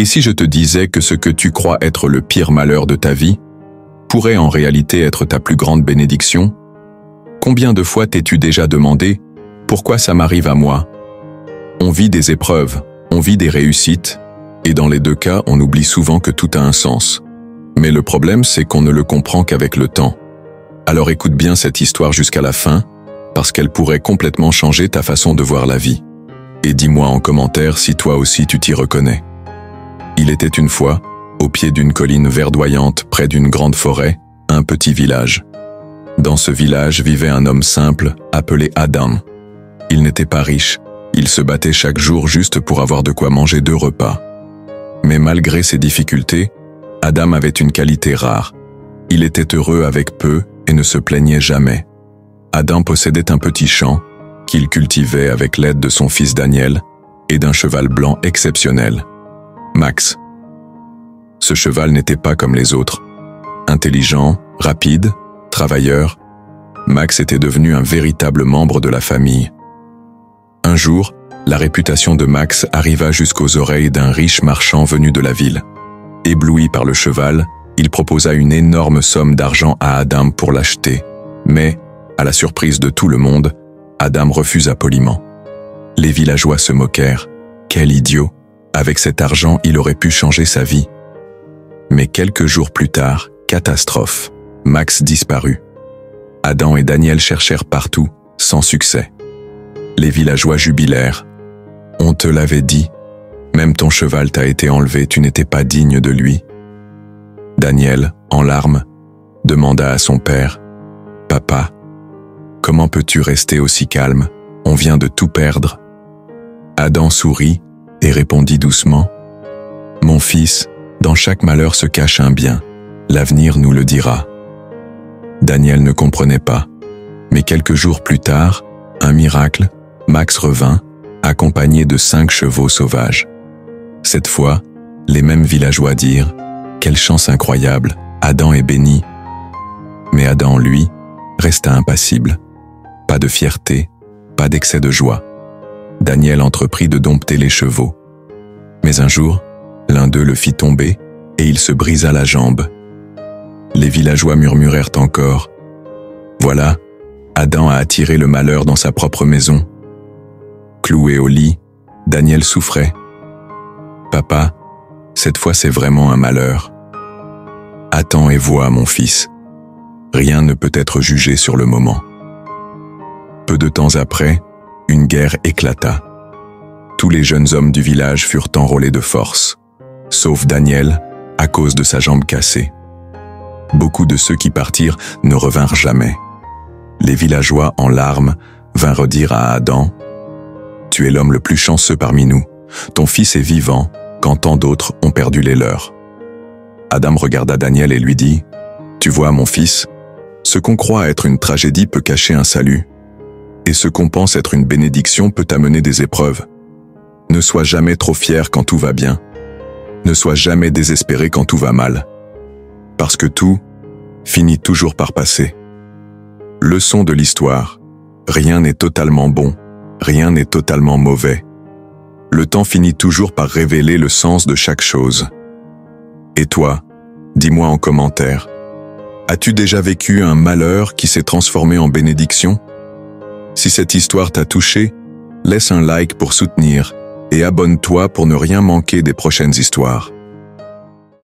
Et si je te disais que ce que tu crois être le pire malheur de ta vie pourrait en réalité être ta plus grande bénédiction? Combien de fois t'es-tu déjà demandé « Pourquoi ça m'arrive à moi ?» On vit des épreuves, on vit des réussites, et dans les deux cas, on oublie souvent que tout a un sens. Mais le problème, c'est qu'on ne le comprend qu'avec le temps. Alors écoute bien cette histoire jusqu'à la fin, parce qu'elle pourrait complètement changer ta façon de voir la vie. Et dis-moi en commentaire si toi aussi tu t'y reconnais. Il était une fois, au pied d'une colline verdoyante près d'une grande forêt, un petit village. Dans ce village vivait un homme simple, appelé Adam. Il n'était pas riche, il se battait chaque jour juste pour avoir de quoi manger 2 repas. Mais malgré ses difficultés, Adam avait une qualité rare. Il était heureux avec peu et ne se plaignait jamais. Adam possédait un petit champ qu'il cultivait avec l'aide de son fils Daniel et d'un cheval blanc exceptionnel, Max. Ce cheval n'était pas comme les autres. Intelligent, rapide, travailleur, Max était devenu un véritable membre de la famille. Un jour, la réputation de Max arriva jusqu'aux oreilles d'un riche marchand venu de la ville. Ébloui par le cheval, il proposa une énorme somme d'argent à Adam pour l'acheter. Mais, à la surprise de tout le monde, Adam refusa poliment. Les villageois se moquèrent. Quel idiot! Avec cet argent, il aurait pu changer sa vie. Mais quelques jours plus tard, catastrophe. Max disparut. Adam et Daniel cherchèrent partout, sans succès. Les villageois jubilèrent. « On te l'avait dit, même ton cheval t'a été enlevé, tu n'étais pas digne de lui. » Daniel, en larmes, demanda à son père, « Papa, comment peux-tu rester aussi calme? On vient de tout perdre. » Adam sourit et répondit doucement, « Mon fils, dans chaque malheur se cache un bien. L'avenir nous le dira. » Daniel ne comprenait pas, mais quelques jours plus tard, un miracle, Max revint, accompagné de 5 chevaux sauvages. Cette fois, les mêmes villageois dirent « Quelle chance incroyable, Adam est béni. » Mais Adam, lui, resta impassible. Pas de fierté, pas d'excès de joie. Daniel entreprit de dompter les chevaux. Mais un jour, l'un d'eux le fit tomber et il se brisa la jambe. Les villageois murmurèrent encore « Voilà, Adam a attiré le malheur dans sa propre maison. » Cloué au lit, Daniel souffrait. « Papa, cette fois c'est vraiment un malheur. Attends et vois, mon fils. Rien ne peut être jugé sur le moment. » Peu de temps après, une guerre éclata. Tous les jeunes hommes du village furent enrôlés de force, sauf Daniel, à cause de sa jambe cassée. Beaucoup de ceux qui partirent ne revinrent jamais. Les villageois, en larmes, vinrent dire à Adam « Tu es l'homme le plus chanceux parmi nous. Ton fils est vivant, quand tant d'autres ont perdu les leurs. » Adam regarda Daniel et lui dit « Tu vois, mon fils, ce qu'on croit être une tragédie peut cacher un salut. Et ce qu'on pense être une bénédiction peut amener des épreuves. Ne sois jamais trop fier quand tout va bien. Ne sois jamais désespéré quand tout va mal. Parce que tout finit toujours par passer. Leçon de l'histoire. Rien n'est totalement bon, rien n'est totalement mauvais. Le temps finit toujours par révéler le sens de chaque chose. Et toi, dis-moi en commentaire, as-tu déjà vécu un malheur qui s'est transformé en bénédiction? Si cette histoire t'a touché, laisse un like pour soutenir et abonne-toi pour ne rien manquer des prochaines histoires.